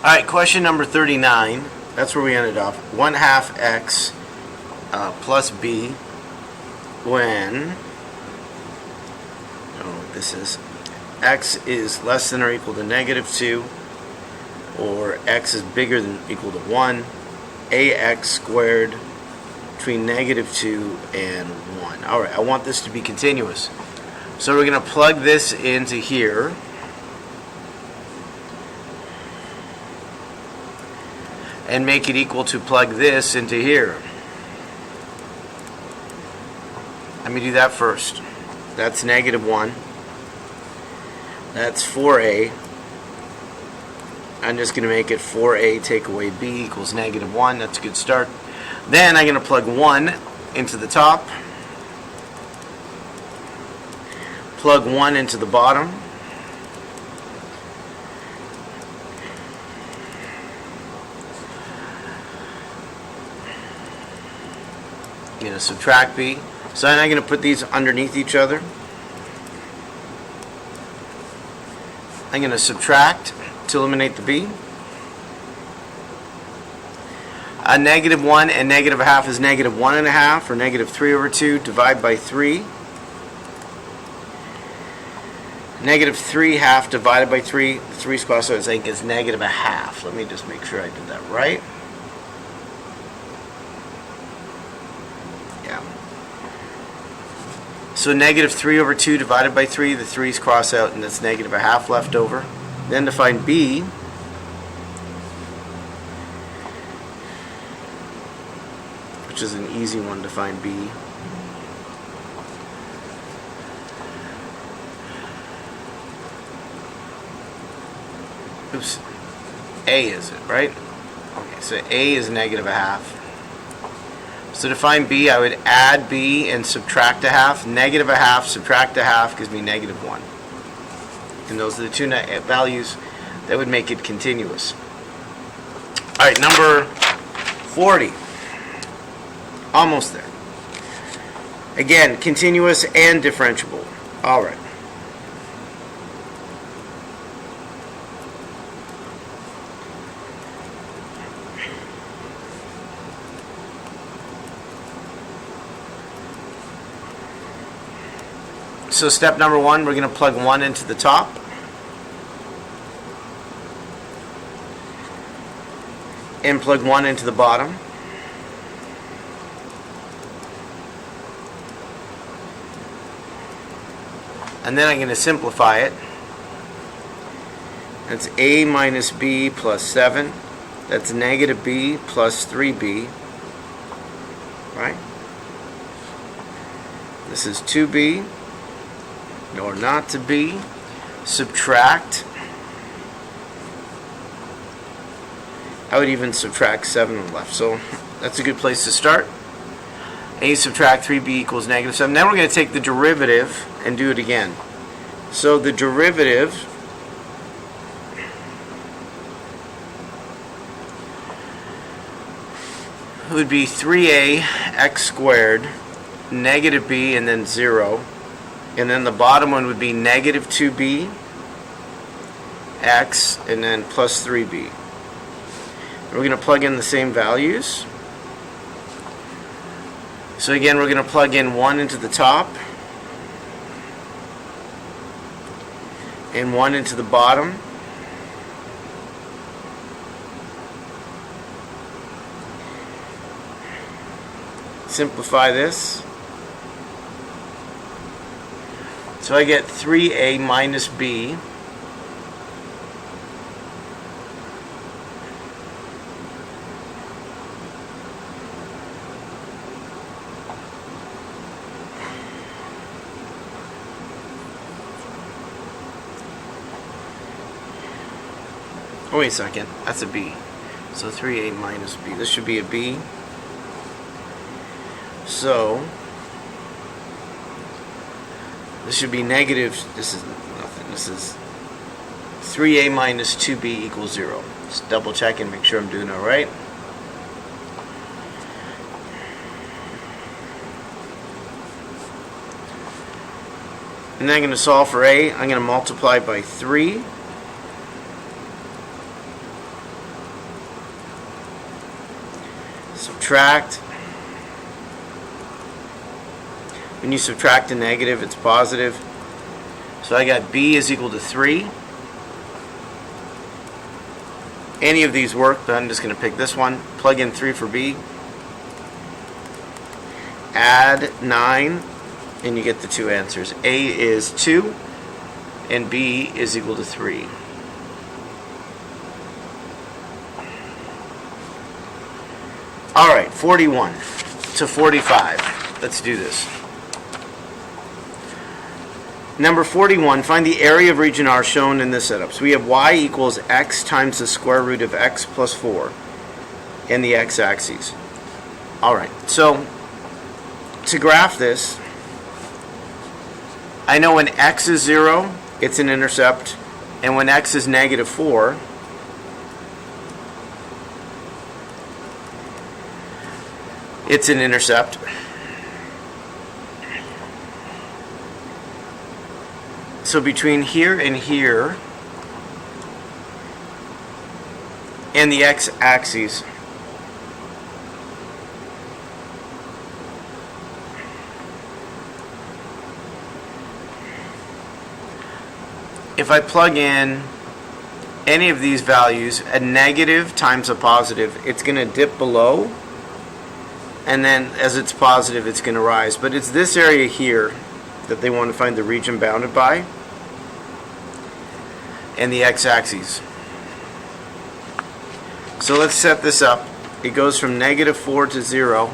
Alright, question number 39. That's where we ended up. 1/2 x plus b when, this is x is less than or equal to -2, or x is bigger than or equal to 1, ax squared between -2 and 1. Alright, I want this to be continuous. So we're going to plug this into here. And make it equal to plug this into here. Let me do that first. That's -1. That's 4a. I'm just going to make it 4a take away b equals -1. That's a good start. Then I'm going to plug 1 into the top. Plug 1 into the bottom. I'm going to subtract b. So then I'm going to put these underneath each other. I'm going to subtract to eliminate the b. A -1 and -1/2 is -1.5, or -3/2. Divide by 3. -3/2 divided by 3. 3 squared, so I think is -1/2. Let me just make sure I did that right. So -3/2 divided by 3, the 3's cross out and that's -1/2 left over. Then to find b, which is an easy one to find b. Oops, a is it, right? Okay, so a is -1/2. So to find b, I would add b and subtract 1/2. -1/2 subtract 1/2 gives me -1. And those are the two values that would make it continuous. Alright, number 40. Almost there. Again, continuous and differentiable. Alright. So step number 1, we're going to plug 1 into the top. And plug 1 into the bottom. And then I'm going to simplify it. That's a minus b plus 7. That's -b plus 3b. Right? This is 2b. Or not to be, subtract. I would even subtract 7 left, so that's a good place to start. A subtract 3b equals -7. Now we're going to take the derivative and do it again. So the derivative would be 3a x squared -b and then 0. And then the bottom one would be -2b x and then plus 3b. We're going to plug in the same values. So again, we're going to plug in 1 into the top and 1 into the bottom. Simplify this. So I get 3a minus b oh, wait a second, that's a b. So 3a minus b. This should be a b. So this should be negative. This is nothing. This is 3a minus 2b equals 0. Just double check and make sure I'm doing all right. And then I'm going to solve for a. I'm going to multiply by 3. subtract. When you subtract a negative, it's positive. So I got b is equal to 3. Any of these work, but I'm just going to pick this one. Plug in 3 for b. Add 9, and you get the two answers. A is 2, and b is equal to 3. All right, 41 to 45. Let's do this. Number 41, find the area of region R shown in this setup. So we have y equals x times the square root of x plus 4 and the x-axis. All right, so to graph this, I know when x is 0, it's an intercept, and when x is negative 4, it's an intercept. So between here and here, and the x-axis, if I plug in any of these values, a negative times a positive, it's going to dip below, and then as it's positive, it's going to rise. But it's this area here that they want to find the region bounded by, and the x-axis. So let's set this up. It goes from negative 4 to 0.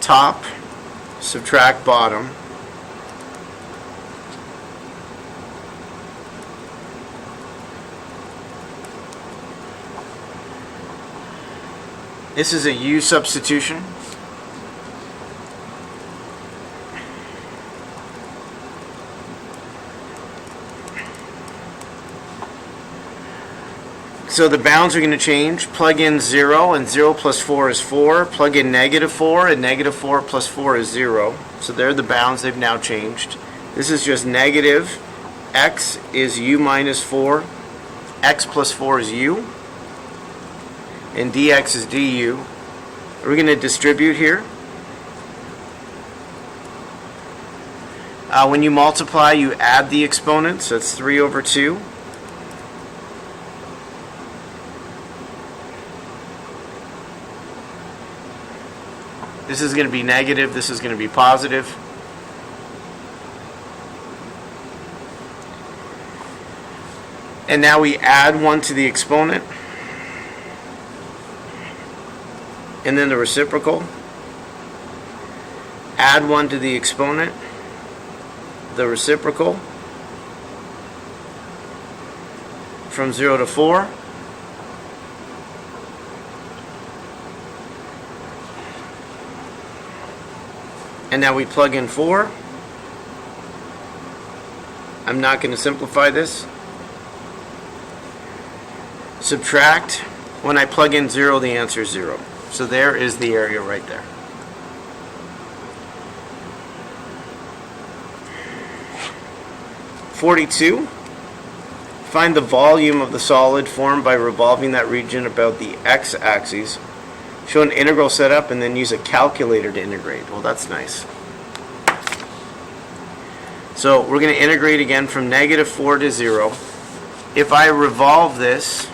Top, subtract bottom. This is a U substitution. So the bounds are going to change. Plug in 0, and 0 plus 4 is 4. Plug in negative 4, and negative 4 plus 4 is 0. So they're the bounds. They've now changed. This is just negative. X is u minus 4. X plus 4 is u. And dx is du. We're going to distribute here. When you multiply, you add the exponents. So it's 3 over 2. This is going to be negative. This is going to be positive. And now we add 1 to the exponent. And then the reciprocal. Add 1 to the exponent. The reciprocal. From 0 to 4. And now we plug in 4. I'm not going to simplify this. Subtract. When I plug in 0, the answer is 0. So there is the area right there. (42). Find the volume of the solid formed by revolving that region about the x-axis. Show an integral setup and then use a calculator to integrate. Well, that's nice. So we're going to integrate again from negative 4 to 0. If I revolve this,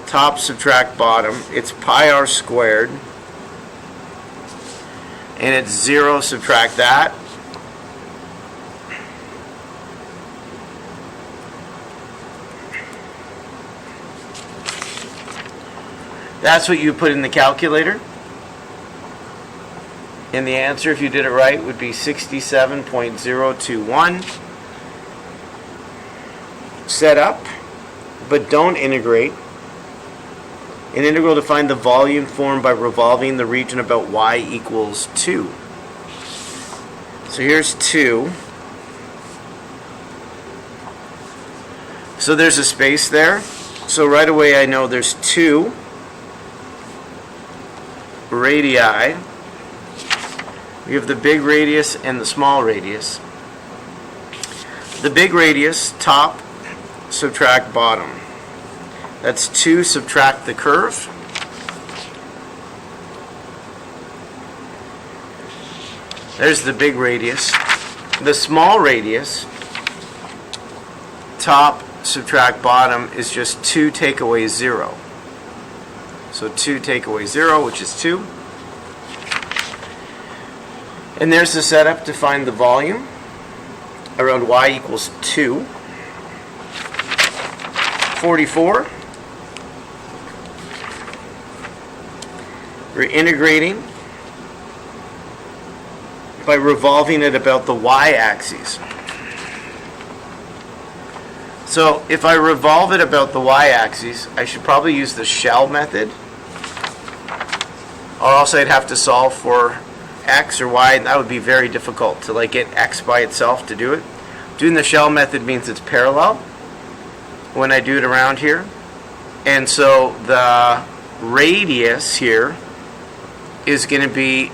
top subtract bottom, it's pi r squared. And it's 0 subtract that. That's what you put in the calculator. And the answer, if you did it right, would be 67.021. Set up, but don't integrate. An integral to find the volume formed by revolving the region about y equals 2. So here's 2. So there's a space there. So right away I know there's 2 radii. We have the big radius and the small radius. The big radius, top, subtract bottom. That's 2 subtract the curve. There's the big radius. The small radius, top subtract bottom, is just 2 take away 0. So 2 take away 0, which is 2. And there's the setup to find the volume around y equals 2. 44. We're integrating by revolving it about the y-axis. So if I revolve it about the y-axis, I should probably use the shell method, or else I'd have to solve for x or y, and that would be very difficult to like get x by itself to do it. Doing the shell method means it's parallel when I do it around here, and so the radius here is going to be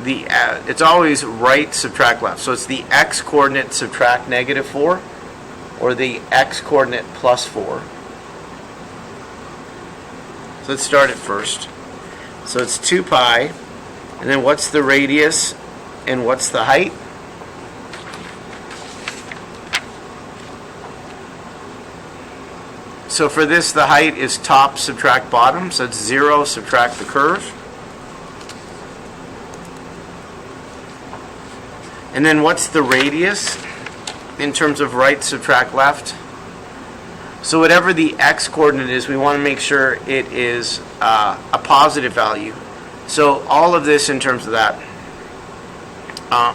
it's always right subtract left, so it's the x coordinate subtract negative 4, or the x coordinate plus 4. So let's start it first. So it's 2 pi, and then what's the radius and what's the height? So for this, the height is top subtract bottom, so it's 0 subtract the curve. And then what's the radius in terms of right subtract left? So whatever the x coordinate is, we want to make sure it is a positive value. So all of this in terms of that,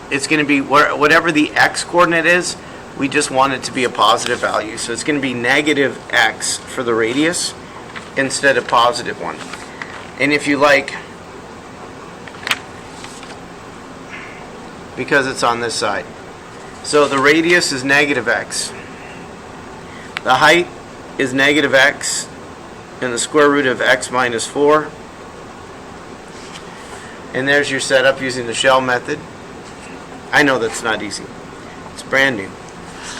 it's going to be whatever the x coordinate is, we just want it to be a positive value. So it's going to be negative x for the radius instead of positive 1. And if you like, because it's on this side. So the radius is negative x. The height is negative x and the square root of x minus 4. And there's your setup using the shell method. I know that's not easy. It's brand new.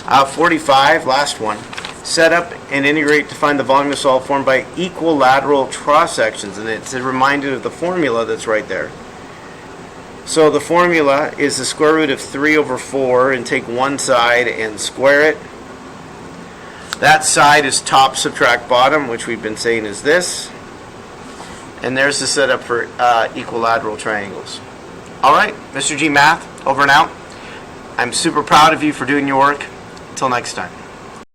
45, last one. Set up and integrate to find the volume of solid formed by equilateral cross sections. And it's a reminder of the formula that's right there. So the formula is the square root of 3 over 4, and take one side and square it. That side is top subtract bottom, which we've been saying is this. And there's the setup for equilateral triangles. All right, Mr. G Math, over and out. I'm super proud of you for doing your work. Until next time.